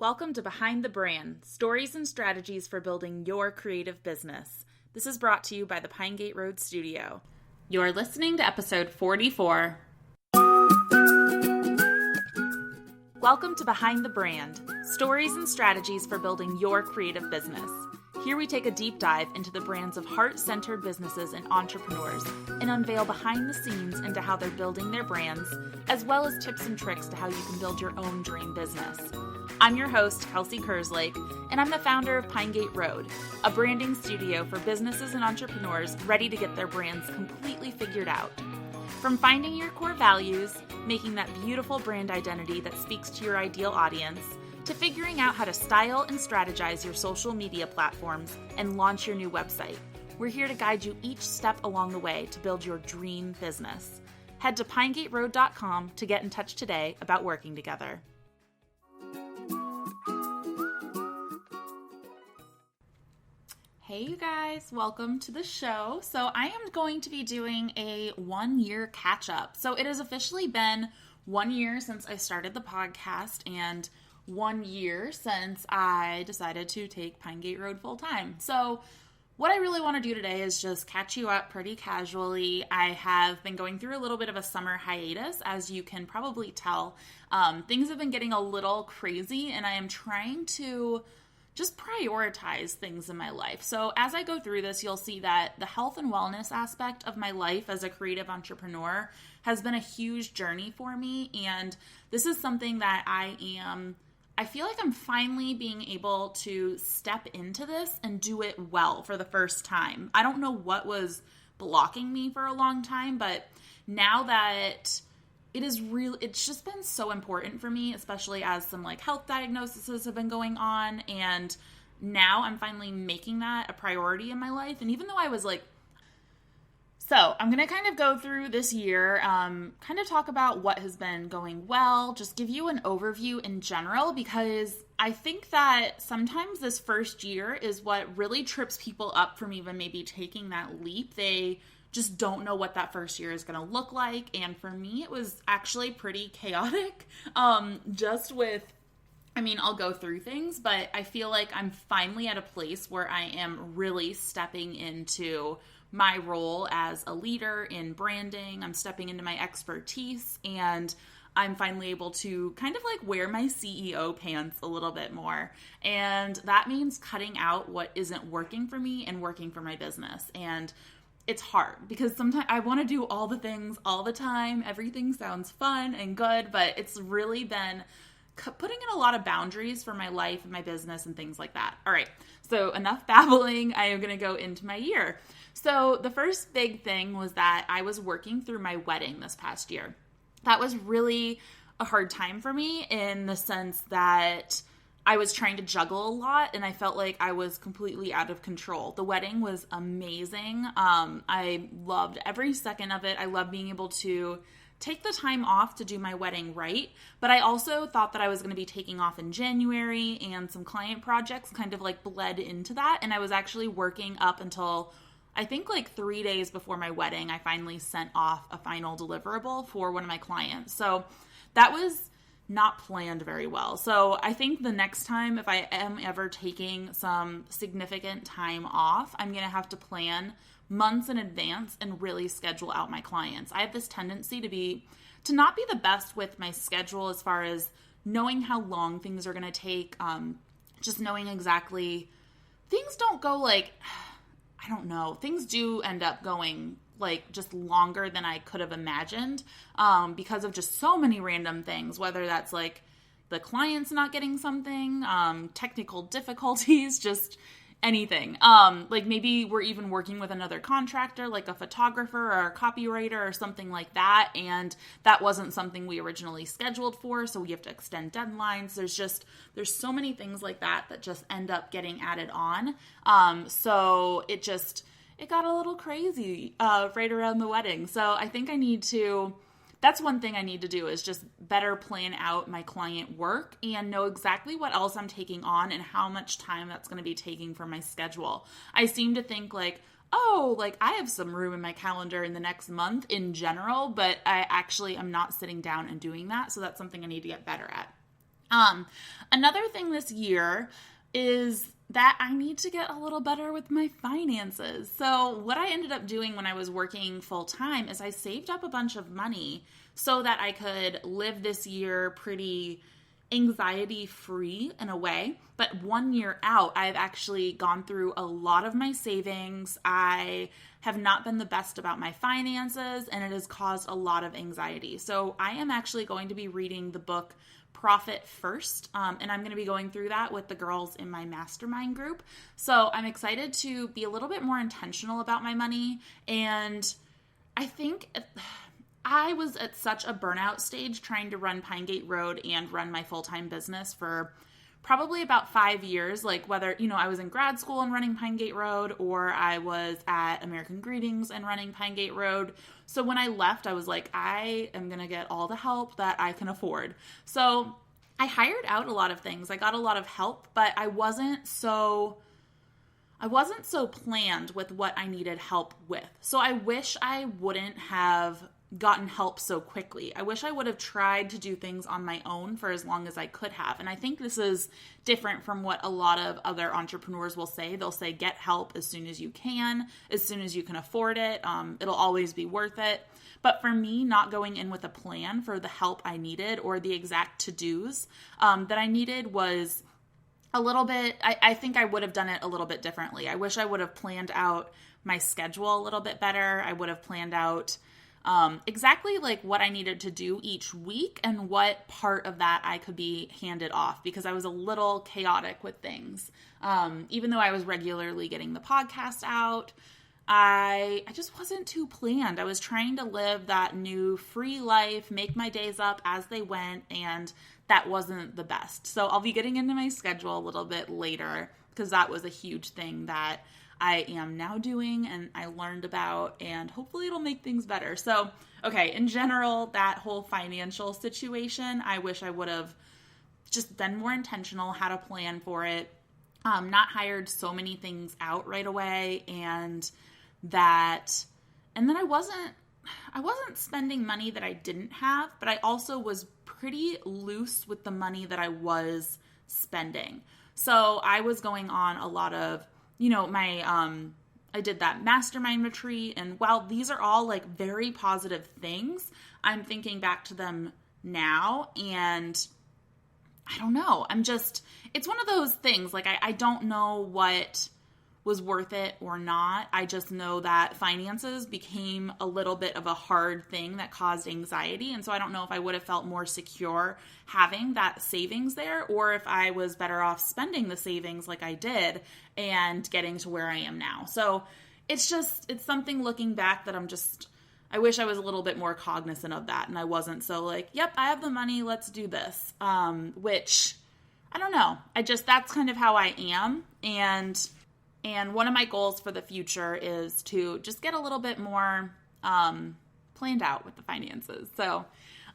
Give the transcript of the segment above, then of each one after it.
Welcome to Behind the Brand, stories and strategies for building your creative business. This is brought to you by the Pinegateroad Studio. You're listening to episode 44. Welcome to Behind the Brand, stories and strategies for building your creative business. Here we take a deep dive into the brands of heart-centered businesses and entrepreneurs and unveil behind the scenes into how they're building their brands, as well as tips and tricks to how you can build your own dream business. I'm your host, Kelsey Kerslake, and I'm the founder of Pinegateroad, a branding studio for businesses and entrepreneurs ready to get their brands completely figured out. From finding your core values, making that beautiful brand identity that speaks to your ideal audience, to figuring out how to style and strategize your social media platforms and launch your new website, we're here to guide you each step along the way to build your dream business. Head to pinegateroad.com to get in touch today about working together. Hey you guys, welcome to the show. So I am going to be doing a 1-year catch-up. So it has officially been 1 year since I started the podcast and 1 year since I decided to take Pinegateroad full-time. So what I really want to do today is just catch you up pretty casually. I have been going through a little bit of a summer hiatus, as you can probably tell. Things have been getting a little crazy and I am trying to just prioritize things in my life. So as I go through this, you'll see that the health and wellness aspect of my life as a creative entrepreneur has been a huge journey for me. And this is something that I feel like I'm finally being able to step into this and do it well for the first time. I don't know what was blocking me for a long time, but now that it's just been so important for me, especially as some health diagnoses have been going on. And now I'm finally making that a priority in my life. And even though I was so I'm going to kind of go through this year, kind of talk about what has been going well, just give you an overview in general, because I think that sometimes this first year is what really trips people up from even maybe taking that leap. They just don't know what that first year is going to look like. And for me, it was actually pretty chaotic. I'll go through things, but I feel like I'm finally at a place where I am really stepping into my role as a leader in branding. I'm stepping into my expertise, and I'm finally able to kind of wear my CEO pants a little bit more. And that means cutting out what isn't working for me and working for my business. And it's hard because sometimes I want to do all the things all the time. Everything sounds fun and good, but it's really been putting in a lot of boundaries for my life and my business and things like that. All right, so enough babbling. I am going to go into my year. So the first big thing was that I was working through my wedding this past year. That was really a hard time for me in the sense that I was trying to juggle a lot and I felt like I was completely out of control. The wedding was amazing. I loved every second of it. I loved being able to take the time off to do my wedding right. But I also thought that I was going to be taking off in January, and some client projects kind of bled into that. And I was actually working up until I think 3 days before my wedding. I finally sent off a final deliverable for one of my clients. So that was not planned very well. So I think the next time, if I am ever taking some significant time off, I'm going to have to plan months in advance and really schedule out my clients. I have this tendency to not be the best with my schedule as far as knowing how long things are going to take, just knowing exactly. Things don't go I don't know. Things do end up going just longer than I could have imagined, because of just so many random things, whether that's the client's not getting something, technical difficulties, just anything. Maybe we're even working with another contractor, like a photographer or a copywriter or something like that, and that wasn't something we originally scheduled for, so we have to extend deadlines. There's so many things like that just end up getting added on. So it got a little crazy right around the wedding. So I think that's one thing I need to do, is just better plan out my client work and know exactly what else I'm taking on and how much time that's going to be taking for my schedule. I seem to think I have some room in my calendar in the next month in general, but I actually am not sitting down and doing that. So that's something I need to get better at. Another thing this year is that I need to get a little better with my finances. So what I ended up doing when I was working full time is I saved up a bunch of money so that I could live this year pretty anxiety free in a way. But 1 year out, I've actually gone through a lot of my savings. I have not been the best about my finances, and it has caused a lot of anxiety. So I am actually going to be reading the book Profit First, and I'm going to be going through that with the girls in my mastermind group. So I'm excited to be a little bit more intentional about my money, and I think I was at such a burnout stage trying to run Pinegateroad and run my full-time business for probably about 5 years, like whether, I was in grad school and running Pinegateroad, or I was at American Greetings and running Pinegateroad. So when I left, I was like, I am going to get all the help that I can afford. So I hired out a lot of things. I got a lot of help, but I wasn't so planned with what I needed help with. So I wish I wouldn't have gotten help so quickly. I wish I would have tried to do things on my own for as long as I could have. And I think this is different from what a lot of other entrepreneurs will say. They'll say, get help as soon as you can afford it. It'll always be worth it. But for me, not going in with a plan for the help I needed or the exact to-dos that I needed was a little bit, I think I would have done it a little bit differently. I wish I would have planned out my schedule a little bit better. I would have planned out exactly like what I needed to do each week and what part of that I could be handed off, because I was a little chaotic with things. Even though I was regularly getting the podcast out, I just wasn't too planned. I was trying to live that new free life, make my days up as they went, and that wasn't the best. So I'll be getting into my schedule a little bit later, because that was a huge thing that I am now doing and I learned about, and hopefully it'll make things better. So, okay, in general, that whole financial situation, I wish I would have just been more intentional, had a plan for it, not hired so many things out right away, and then I wasn't spending money that I didn't have, but I also was pretty loose with the money that I was spending. So I was going on a lot of, I did that mastermind retreat, and while these are all like very positive things, I'm thinking back to them now, and I don't know. It's one of those things, like I don't know what was worth it or not. I just know that finances became a little bit of a hard thing that caused anxiety. And so I don't know if I would have felt more secure having that savings there, or if I was better off spending the savings like I did and getting to where I am now. So it's something looking back that I wish I was a little bit more cognizant of that. And I wasn't so like, yep, I have the money, let's do this. Which I don't know. That's kind of how I am. And one of my goals for the future is to just get a little bit more planned out with the finances. So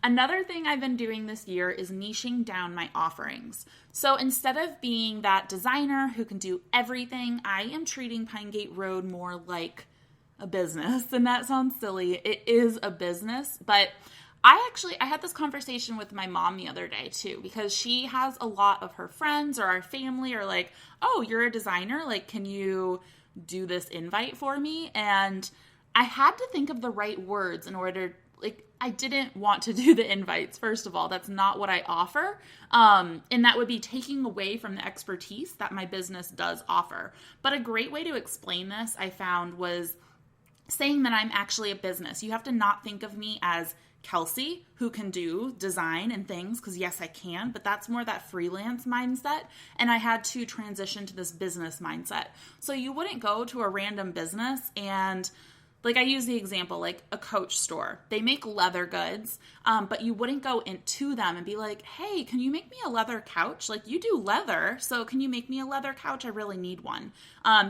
another thing I've been doing this year is niching down my offerings. So instead of being that designer who can do everything, I am treating Pinegateroad more like a business. And that sounds silly. It is a business, but I had this conversation with my mom the other day too, because she has a lot of her friends or our family are like, oh, you're a designer. Like, can you do this invite for me? And I had to think of the right words in order, like, I didn't want to do the invites. First of all, that's not what I offer. And that would be taking away from the expertise that my business does offer. But a great way to explain this I found was saying that I'm actually a business. You have to not think of me as Kelsey, who can do design and things, because yes, I can, but that's more that freelance mindset, and I had to transition to this business mindset. So you wouldn't go to a random business and, like I use the example, like a Coach store. They make leather goods, but you wouldn't go into them and be like, hey, can you make me a leather couch? Like, you do leather, so can you make me a leather couch? I really need one.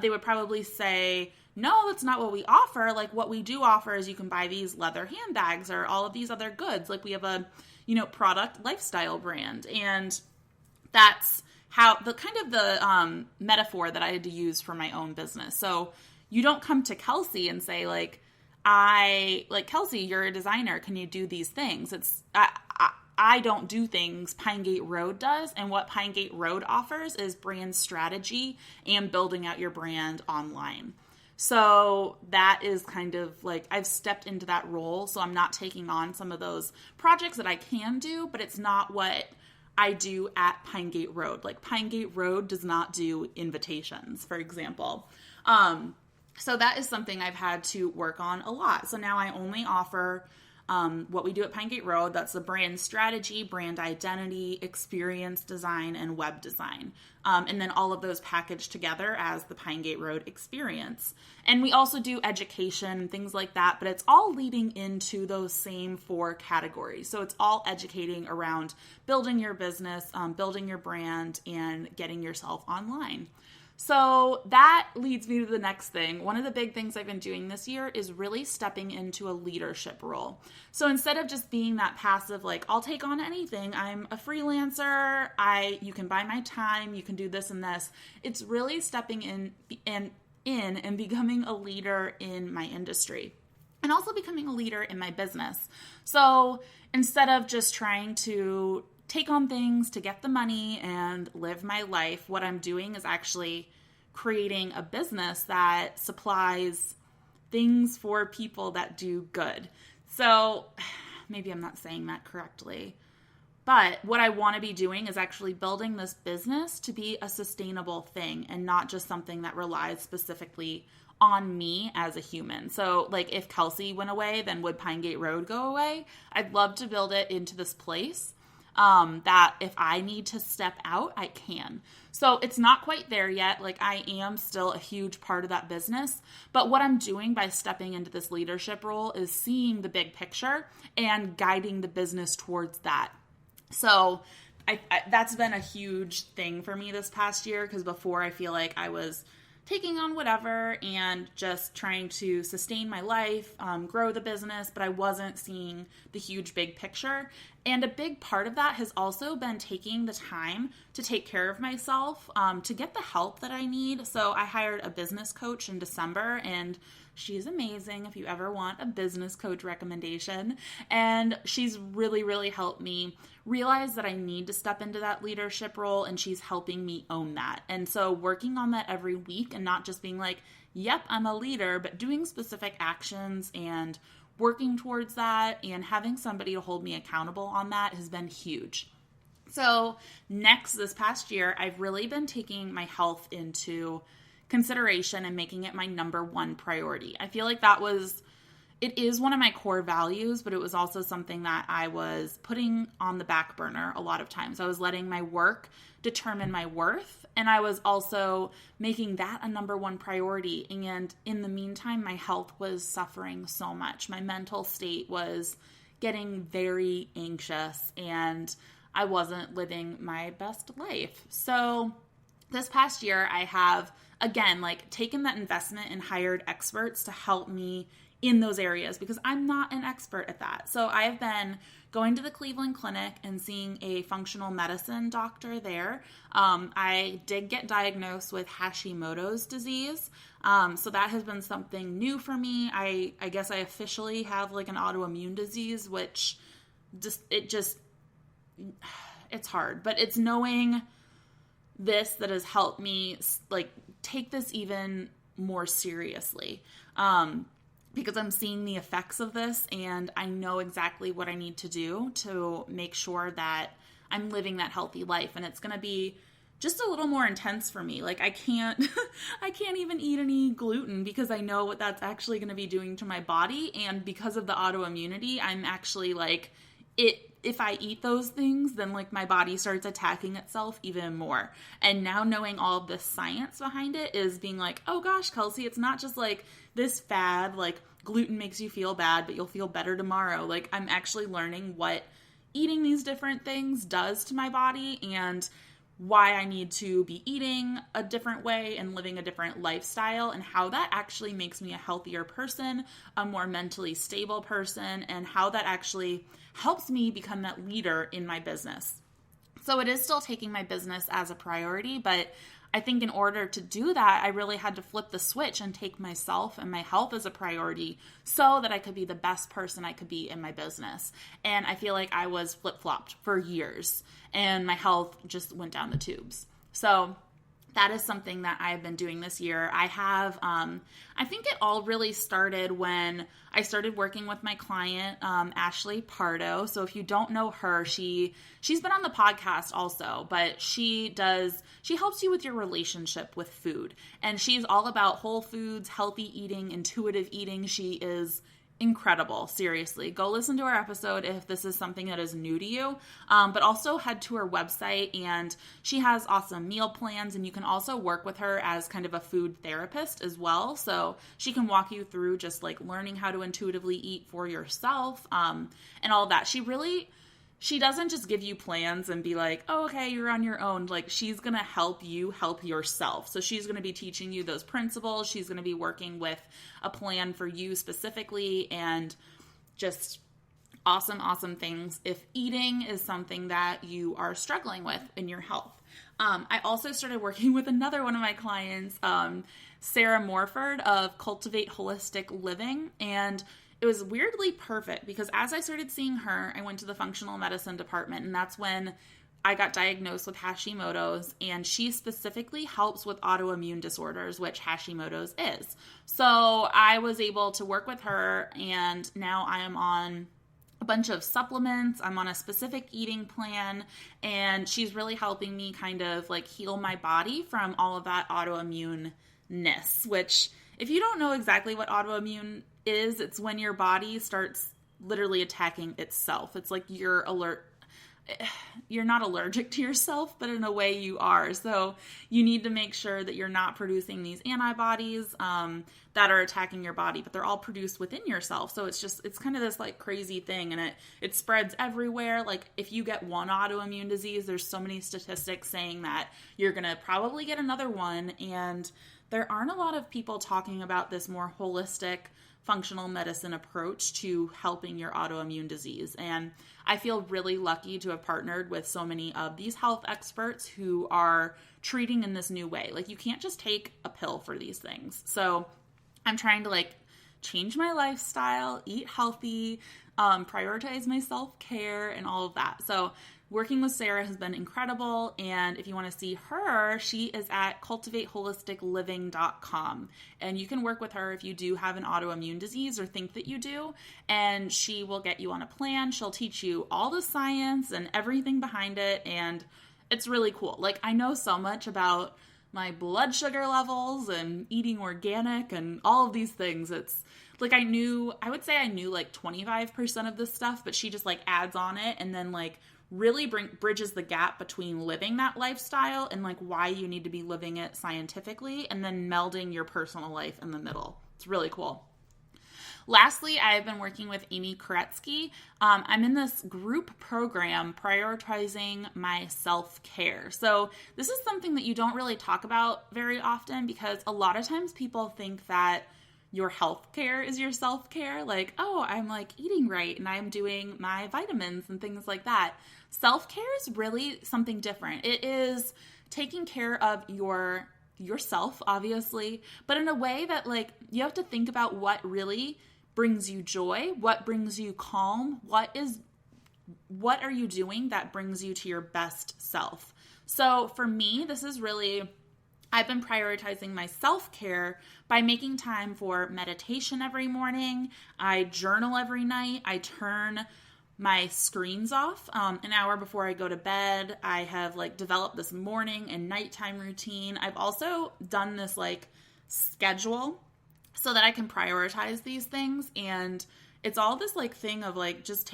They would probably say, no, that's not what we offer. Like, what we do offer is you can buy these leather handbags or all of these other goods. Like, we have a, product lifestyle brand. And that's how the metaphor that I had to use for my own business. So you don't come to Kelsey and say Kelsey, you're a designer. Can you do these things? I don't do things pinegateroad does. And what pinegateroad offers is brand strategy and building out your brand online. So that is kind of like, I've stepped into that role. So I'm not taking on some of those projects that I can do, but it's not what I do at pinegateroad. Like pinegateroad does not do invitations, for example. So that is something I've had to work on a lot. So now I only offer what we do at pinegateroad. That's the brand strategy, brand identity, experience design, and web design. And then all of those packaged together as the pinegateroad experience. And we also do education, things like that, but it's all leading into those same 4 categories. So it's all educating around building your business, building your brand, and getting yourself online. So that leads me to the next thing. One of the big things I've been doing this year is really stepping into a leadership role. So instead of just being that passive, like, I'll take on anything, I'm a freelancer, you can buy my time, you can do this and this. It's really stepping in and becoming a leader in my industry. And also becoming a leader in my business. So instead of just trying to take on things to get the money and live my life, what I'm doing is actually creating a business that supplies things for people that do good. So maybe I'm not saying that correctly, but what I want to be doing is actually building this business to be a sustainable thing and not just something that relies specifically on me as a human. So like if Kelsey went away, then would Pinegateroad go away? I'd love to build it into this place that if I need to step out, I can. So it's not quite there yet. Like I am still a huge part of that business, but what I'm doing by stepping into this leadership role is seeing the big picture and guiding the business towards that. So I that's been a huge thing for me this past year, because before I feel like I was taking on whatever and just trying to sustain my life, grow the business, but I wasn't seeing the huge big picture. And a big part of that has also been taking the time to take care of myself, to get the help that I need. So I hired a business coach in December, and she's amazing if you ever want a business coach recommendation. And she's really, really helped me realize that I need to step into that leadership role, and she's helping me own that. And so working on that every week and not just being like, yep, I'm a leader, but doing specific actions and working towards that and having somebody to hold me accountable on that has been huge. So next, this past year, I've really been taking my health into consideration and making it my number one priority. I feel like it is one of my core values, but it was also something that I was putting on the back burner a lot of times. I was letting my work determine my worth, and I was also making that a number one priority. And in the meantime, my health was suffering so much. My mental state was getting very anxious, and I wasn't living my best life. So this past year, I have, again, taken that investment and hired experts to help me in those areas, because I'm not an expert at that. So I have been going to the Cleveland Clinic and seeing a functional medicine doctor there. I did get diagnosed with Hashimoto's disease. So that has been something new for me. I guess I officially have an autoimmune disease, which it's hard, but it's knowing this that has helped me take this even more seriously. Because I'm seeing the effects of this, and I know exactly what I need to do to make sure that I'm living that healthy life. And it's going to be just a little more intense for me. I can't even eat any gluten, because I know what that's actually going to be doing to my body. And because of the autoimmunity, I'm actually if I eat those things, then my body starts attacking itself even more. And now knowing all of this science behind it is being oh gosh, Kelsey, it's not just this fad, gluten makes you feel bad, but you'll feel better tomorrow. I'm actually learning what eating these different things does to my body and why I need to be eating a different way and living a different lifestyle, and how that actually makes me a healthier person, a more mentally stable person, and how that actually helps me become that leader in my business. So it is still taking my business as a priority, but I think in order to do that, I really had to flip the switch and take myself and my health as a priority so that I could be the best person I could be in my business. And I feel like I was flip-flopped for years and my health just went down the tubes. So that is something that I've been doing this year. I have, I think it all really started when I started working with my client, Ashley Pardo. So if you don't know her, she's been on the podcast also, but she helps you with your relationship with food. And she's all about whole foods, healthy eating, intuitive eating. She is incredible. Seriously, go listen to our episode if this is something that is new to you, but also head to her website, and she has awesome meal plans, and you can also work with her as kind of a food therapist as well. So she can walk you through just like learning how to intuitively eat for yourself, and all of that. She doesn't just give you plans and be like, oh, okay, you're on your own. Like, she's going to help you help yourself. So she's going to be teaching you those principles. She's going to be working with a plan for you specifically, and just awesome, awesome things if eating is something that you are struggling with in your health. I also started working with another one of my clients, Sarah Morford of Cultivate Holistic Living, and it was weirdly perfect because as I started seeing her, I went to the functional medicine department, and that's when I got diagnosed with Hashimoto's, and she specifically helps with autoimmune disorders, which Hashimoto's is. So I was able to work with her, and now I am on a bunch of supplements. I'm on a specific eating plan, and she's really helping me kind of like heal my body from all of that autoimmune-ness, which if you don't know exactly what autoimmune is, it's when your body starts literally attacking itself. It's like you're not allergic to yourself, but in a way you are. So you need to make sure that you're not producing these antibodies that are attacking your body, but they're all produced within yourself. So it's kind of this like crazy thing, and it spreads everywhere. Like if you get one autoimmune disease, there's so many statistics saying that you're going to probably get another one. And there aren't a lot of people talking about this more holistic functional medicine approach to helping your autoimmune disease. And I feel really lucky to have partnered with so many of these health experts who are treating in this new way. Like you can't just take a pill for these things. So I'm trying to like change my lifestyle, eat healthy, prioritize my self-care and all of that. So working with Sarah has been incredible, and if you want to see her, she is at cultivateholisticliving.com, and you can work with her if you do have an autoimmune disease or think that you do, and she will get you on a plan. She'll teach you all the science and everything behind it, and it's really cool. Like, I know so much about my blood sugar levels and eating organic and all of these things. It's like I would say I knew like 25% of this stuff, but she just like adds on it and then like really bridges the gap between living that lifestyle and like why you need to be living it scientifically, and then melding your personal life in the middle. It's really cool. Lastly, I've been working with Amy Koretsky. I'm in this group program prioritizing my self-care. So this is something that you don't really talk about very often, because a lot of times people think that your health care is your self-care. Like, oh, I'm like eating right and I'm doing my vitamins and things like that. Self-care is really something different. It is taking care of yourself, obviously, but in a way that like you have to think about what really brings you joy, what brings you calm, what are you doing that brings you to your best self. So for me, I've been prioritizing my self-care by making time for meditation every morning. I journal every night. I turn my screens off an hour before I go to bed. I have like developed this morning and nighttime routine. I've also done this like schedule so that I can prioritize these things. And it's all this like thing of like just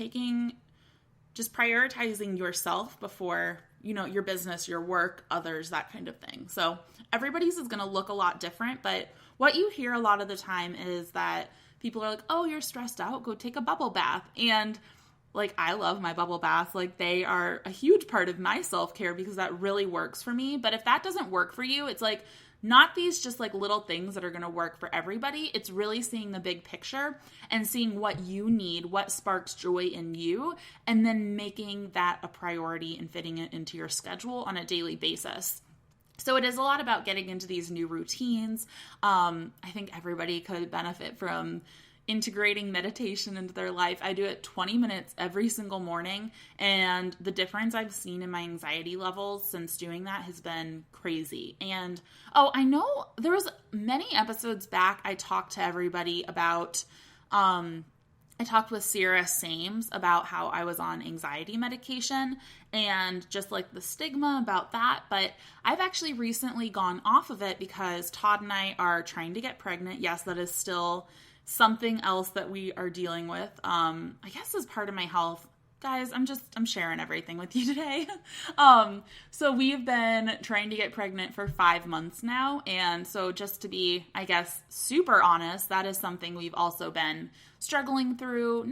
prioritizing yourself before, your business, your work, others, that kind of thing. So everybody's is going to look a lot different, but what you hear a lot of the time is that people are like, oh, you're stressed out, go take a bubble bath. And like, I love my bubble baths. Like, they are a huge part of my self-care because that really works for me. But if that doesn't work for you, it's like, not these just like little things that are going to work for everybody. It's really seeing the big picture and seeing what you need, what sparks joy in you, and then making that a priority and fitting it into your schedule on a daily basis. So it is a lot about getting into these new routines. I think everybody could benefit from integrating meditation into their life. I do it 20 minutes every single morning, and the difference I've seen in my anxiety levels since doing that has been crazy. And I know there was many episodes back I talked to everybody about I talked with Sierra Sames about how I was on anxiety medication and just like the stigma about that. But I've actually recently gone off of it because Todd and I are trying to get pregnant. Yes, that is still something else that we are dealing with. I guess as part of my health. Guys, I'm sharing everything with you today. So we've been trying to get pregnant for 5 months now. And so just to be, I guess, super honest, that is something we've also been struggling through.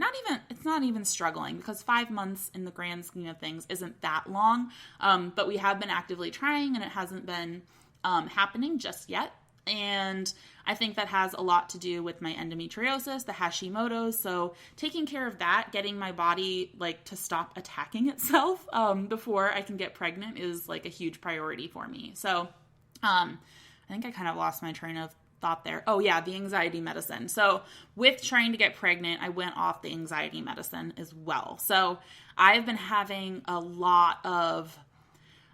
It's not even struggling, because 5 months in the grand scheme of things isn't that long. But we have been actively trying, and it hasn't been happening just yet. And I think that has a lot to do with my endometriosis, the Hashimoto's. So taking care of that, getting my body like to stop attacking itself before I can get pregnant is like a huge priority for me. So I think I kind of lost my train of thought there. Oh yeah, the anxiety medicine. So with trying to get pregnant, I went off the anxiety medicine as well. So I've been having a lot of,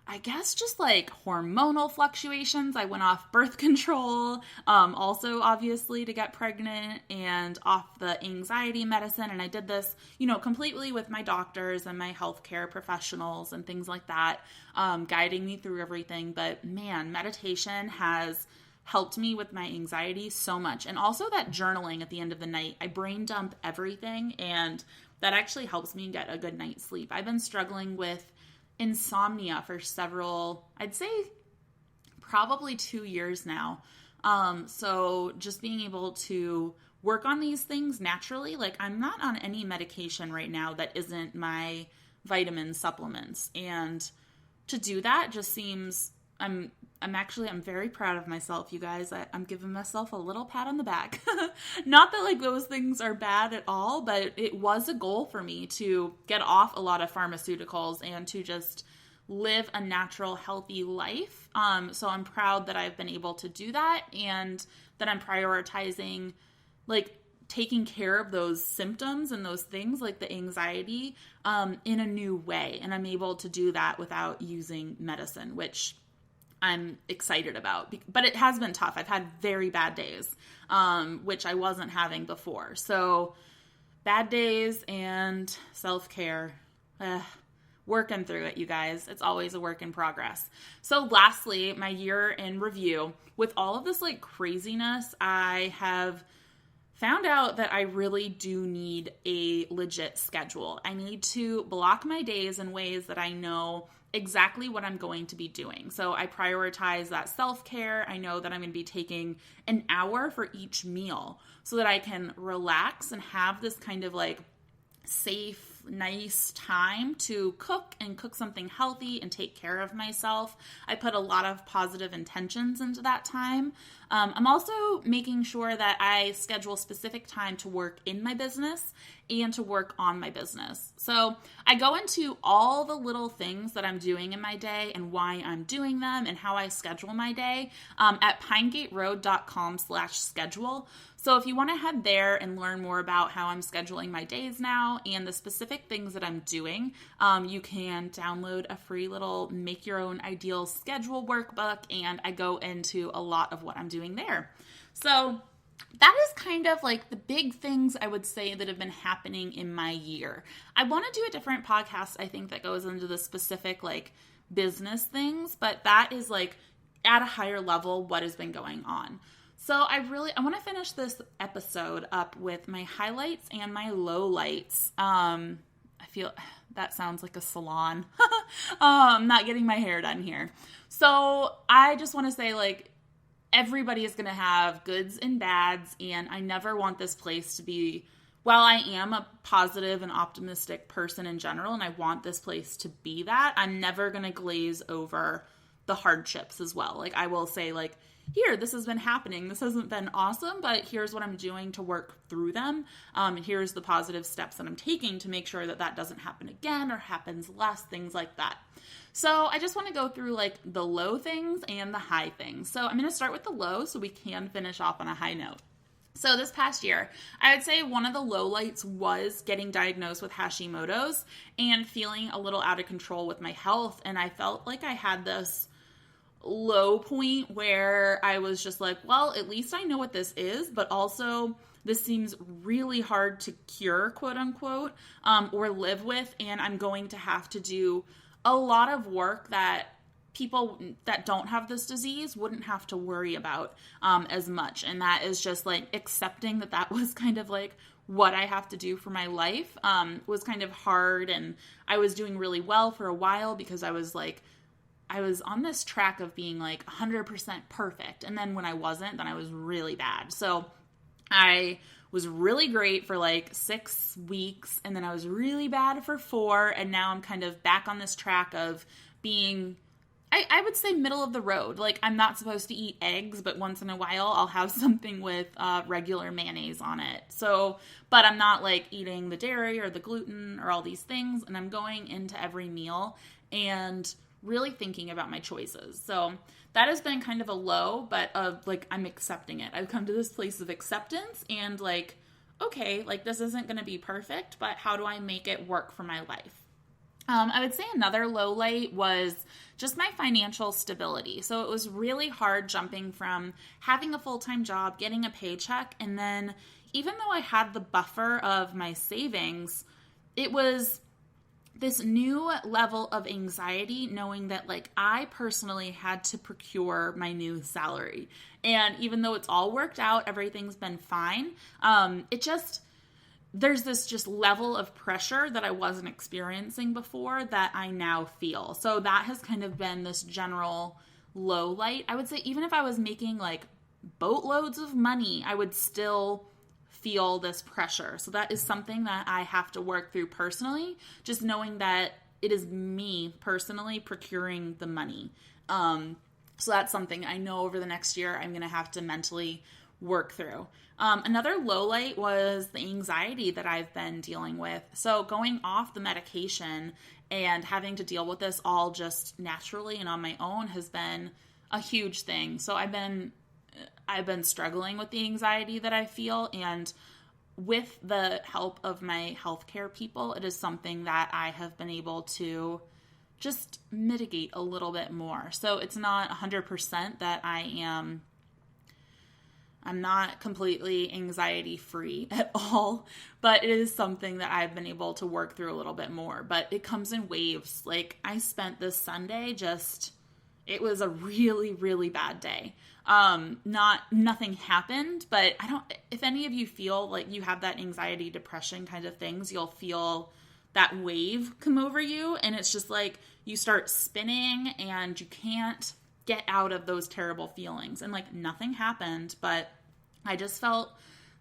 I guess, just like hormonal fluctuations. I went off birth control, also obviously to get pregnant, and off the anxiety medicine. And I did this, completely with my doctors and my healthcare professionals and things like that, guiding me through everything. But man, meditation has helped me with my anxiety so much. And also that journaling at the end of the night, I brain dump everything, and that actually helps me get a good night's sleep. I've been struggling with insomnia for several, I'd say probably 2 years now. So just being able to work on these things naturally, like I'm not on any medication right now that isn't my vitamin supplements. And to do that just seems, I'm very proud of myself, you guys. I'm giving myself a little pat on the back. Not that like those things are bad at all, but it was a goal for me to get off a lot of pharmaceuticals and to just live a natural, healthy life. So I'm proud that I've been able to do that, and that I'm prioritizing like taking care of those symptoms and those things like the anxiety in a new way. And I'm able to do that without using medicine, which I'm excited about, but it has been tough. I've had very bad days, which I wasn't having before. So bad days and self-care, working through it, you guys. It's always a work in progress. So lastly, my year in review. With all of this like craziness, I have found out that I really do need a legit schedule. I need to block my days in ways that I know exactly what I'm going to be doing. So I prioritize that self-care. I know that I'm going to be taking an hour for each meal so that I can relax and have this kind of like safe, nice time to cook something healthy and take care of myself. I put a lot of positive intentions into that time. I'm also making sure that I schedule specific time to work in my business and to work on my business. So I go into all the little things that I'm doing in my day and why I'm doing them and how I schedule my day at pinegateroad.com/schedule. So if you want to head there and learn more about how I'm scheduling my days now and the specific things that I'm doing, you can download a free little make your own ideal schedule workbook, and I go into a lot of what I'm doing there. So that is kind of like the big things I would say that have been happening in my year. I want to do a different podcast, I think, that goes into the specific like business things, but that is like at a higher level what has been going on. So I want to finish this episode up with my highlights and my lowlights. I feel that sounds like a salon. I'm not getting my hair done here. So I just want to say, like, everybody is going to have goods and bads, and I never want this place to be, while I am a positive and optimistic person in general, and I want this place to be that, I'm never going to glaze over the hardships as well. Like I will say like, here, this has been happening. This hasn't been awesome, but here's what I'm doing to work through them. Here's the positive steps that I'm taking to make sure that that doesn't happen again or happens less, things like that. So I just want to go through like the low things and the high things. So I'm going to start with the low so we can finish off on a high note. So this past year, I would say one of the lowlights was getting diagnosed with Hashimoto's and feeling a little out of control with my health. And I felt like I had this low point where I was just like, well, at least I know what this is, but also this seems really hard to cure, quote unquote, or live with. And I'm going to have to do a lot of work that people that don't have this disease wouldn't have to worry about as much. And that is just like accepting that that was kind of like what I have to do for my life was kind of hard. And I was doing really well for a while because I was on this track of being like 100% perfect. And then when I wasn't, then I was really bad. So I was really great for like 6 weeks. And then I was really bad for 4. And now I'm kind of back on this track of being, I would say middle of the road. Like I'm not supposed to eat eggs, but once in a while I'll have something with regular mayonnaise on it. So, but I'm not like eating the dairy or the gluten or all these things. And I'm going into every meal and really thinking about my choices. So that has been kind of a low, but like I'm accepting it. I've come to this place of acceptance and like, okay, like this isn't going to be perfect, but how do I make it work for my life? I would say another low light was just my financial stability. So it was really hard jumping from having a full-time job, getting a paycheck, and then even though I had the buffer of my savings, it was this new level of anxiety knowing that like I personally had to procure my new salary. And even though it's all worked out, everything's been fine. There's this just level of pressure that I wasn't experiencing before that I now feel. So that has kind of been this general low light. I would say even if I was making like boatloads of money, I would still feel this pressure. So that is something that I have to work through personally, just knowing that it is me personally procuring the money. So that's something I know over the next year I'm going to have to mentally work through. Another low light was the anxiety that I've been dealing with. So going off the medication and having to deal with this all just naturally and on my own has been a huge thing. So I've been struggling with the anxiety that I feel, and with the help of my healthcare people, it is something that I have been able to just mitigate a little bit more. So it's not 100% that I'm not completely anxiety free at all, but it is something that I've been able to work through a little bit more, but it comes in waves. Like I spent this Sunday it was a really, really bad day. Nothing happened, but if any of you feel like you have that anxiety, depression kind of things, you'll feel that wave come over you. And it's just like you start spinning and you can't get out of those terrible feelings. And like nothing happened, but I just felt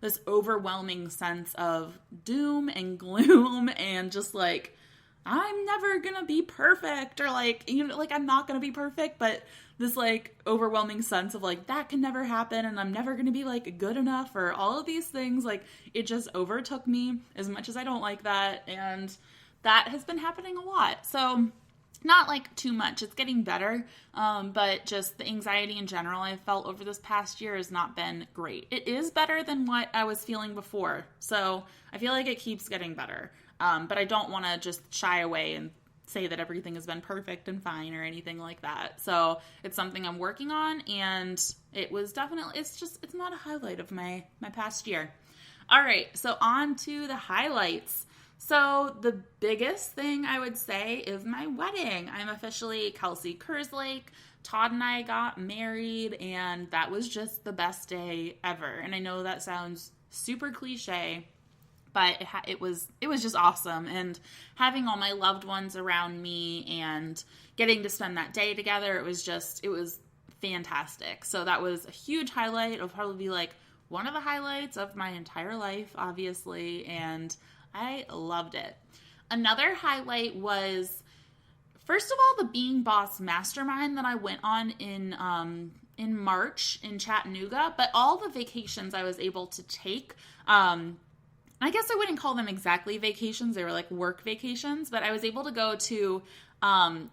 this overwhelming sense of doom and gloom and just like, I'm never gonna be perfect, or like, like I'm not gonna be perfect, but this like overwhelming sense of like, that can never happen and I'm never gonna be like good enough, or all of these things, like it just overtook me as much as I don't like that. And that has been happening a lot. So not like too much, it's getting better. But just the anxiety in general I've felt over this past year has not been great. It is better than what I was feeling before. So I feel like it keeps getting better. But I don't want to just shy away and say that everything has been perfect and fine or anything like that. So it's something I'm working on, and it's not a highlight of my past year. All right, so on to the highlights. So the biggest thing I would say is my wedding. I'm officially Kelsey Kerslake. Todd and I got married, and that was just the best day ever. And I know that sounds super cliche, but it was just awesome. And having all my loved ones around me and getting to spend that day together, it was fantastic. So that was a huge highlight. It'll probably be like one of the highlights of my entire life, obviously, and I loved it. Another highlight was First of all, the Being Boss Mastermind that I went on in March in Chattanooga, but all the vacations I was able to take, I guess I wouldn't call them exactly vacations. They were like work vacations, but I was able to go to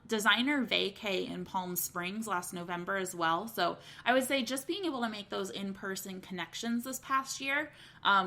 Designer Vacay in Palm Springs last November as well. So I would say just being able to make those in-person connections this past year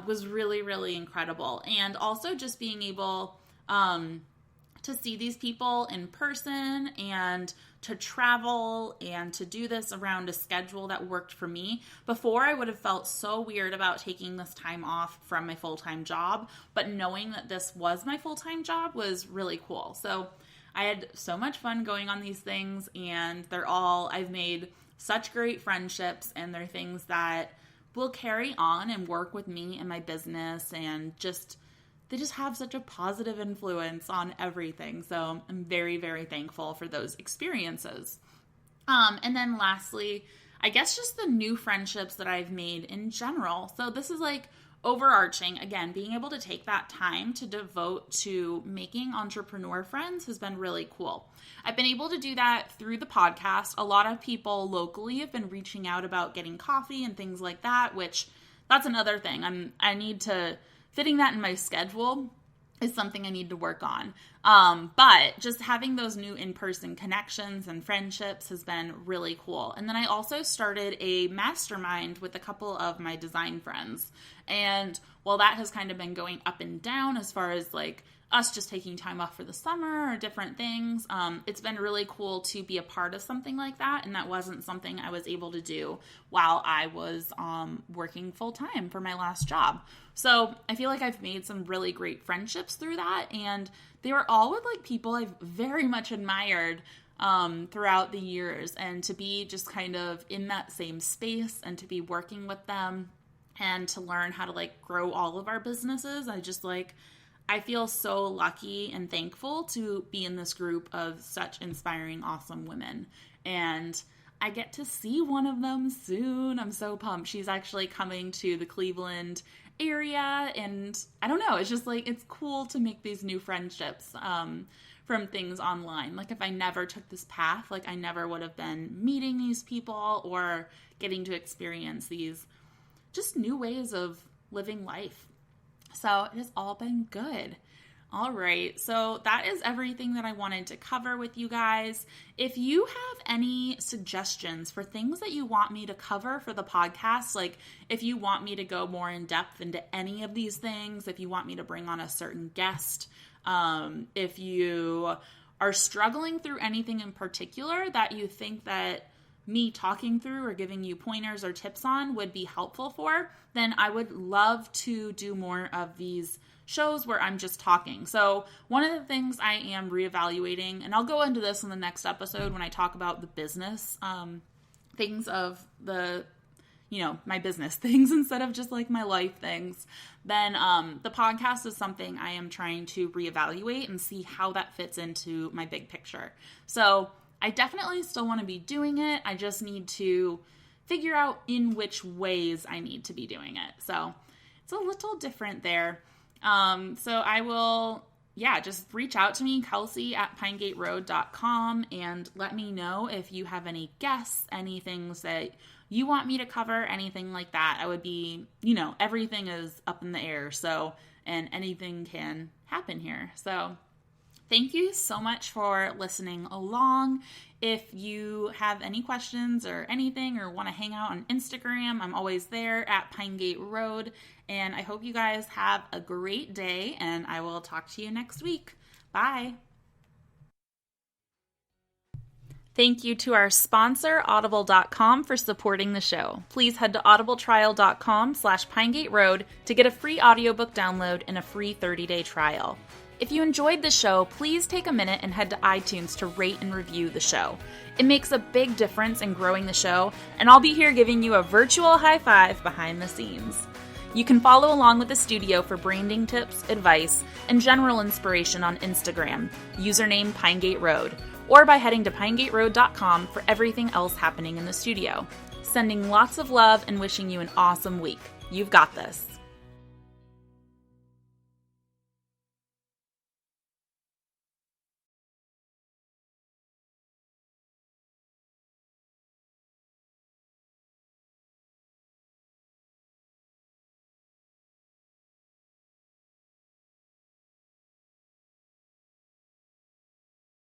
was really, really incredible. And also just being able to see these people in person and to travel and to do this around a schedule that worked for me. Before, I would have felt so weird about taking this time off from my full-time job, but knowing that this was my full-time job was really cool. So I had so much fun going on these things, and I've made such great friendships, and they're things that will carry on and work with me and my business, and they just have such a positive influence on everything. So I'm very, very thankful for those experiences. And then lastly, I guess just the new friendships that I've made in general. So this is like overarching, again, being able to take that time to devote to making entrepreneur friends has been really cool. I've been able to do that through the podcast. A lot of people locally have been reaching out about getting coffee and things like that, which that's another thing. Fitting that in my schedule is something I need to work on. But just having those new in-person connections and friendships has been really cool. And then I also started a mastermind with a couple of my design friends. And while that has kind of been going up and down as far as like us just taking time off for the summer or different things, it's been really cool to be a part of something like that. And that wasn't something I was able to do while I was working full-time for my last job. So I feel like I've made some really great friendships through that. And they were all with like people I've very much admired throughout the years. And to be just kind of in that same space and to be working with them and to learn how to like grow all of our businesses, I feel so lucky and thankful to be in this group of such inspiring, awesome women. And I get to see one of them soon. I'm so pumped. She's actually coming to the Cleveland area. And I don't know, it's just like, it's cool to make these new friendships from things online. Like if I never took this path, like I never would have been meeting these people or getting to experience these just new ways of living life. So it has all been good. All right, so that is everything that I wanted to cover with you guys. If you have any suggestions for things that you want me to cover for the podcast, like if you want me to go more in depth into any of these things, if you want me to bring on a certain guest, if you are struggling through anything in particular that you think that me talking through or giving you pointers or tips on would be helpful for, then I would love to do more of these shows where I'm just talking. So one of the things I am reevaluating, and I'll go into this in the next episode when I talk about the business things of the, my business things instead of just like my life things, then the podcast is something I am trying to reevaluate and see how that fits into my big picture. So I definitely still want to be doing it. I just need to figure out in which ways I need to be doing it. So it's a little different there. So I will, just reach out to me, Kelsey at pinegateroad.com, and let me know if you have any guests, any things that you want me to cover, anything like that. I would be, everything is up in the air. So, and anything can happen here. So thank you so much for listening along. If you have any questions or anything or want to hang out on Instagram, I'm always there at pinegateroad. And I hope you guys have a great day, and I will talk to you next week. Bye. Thank you to our sponsor, Audible.com, for supporting the show. Please head to audibletrial.com/pinegateroad to get a free audiobook download and a free 30-day trial. If you enjoyed the show, please take a minute and head to iTunes to rate and review the show. It makes a big difference in growing the show, and I'll be here giving you a virtual high five behind the scenes. You can follow along with the studio for branding tips, advice, and general inspiration on Instagram, username pinegateroad, or by heading to pinegateroad.com for everything else happening in the studio. Sending lots of love and wishing you an awesome week. You've got this.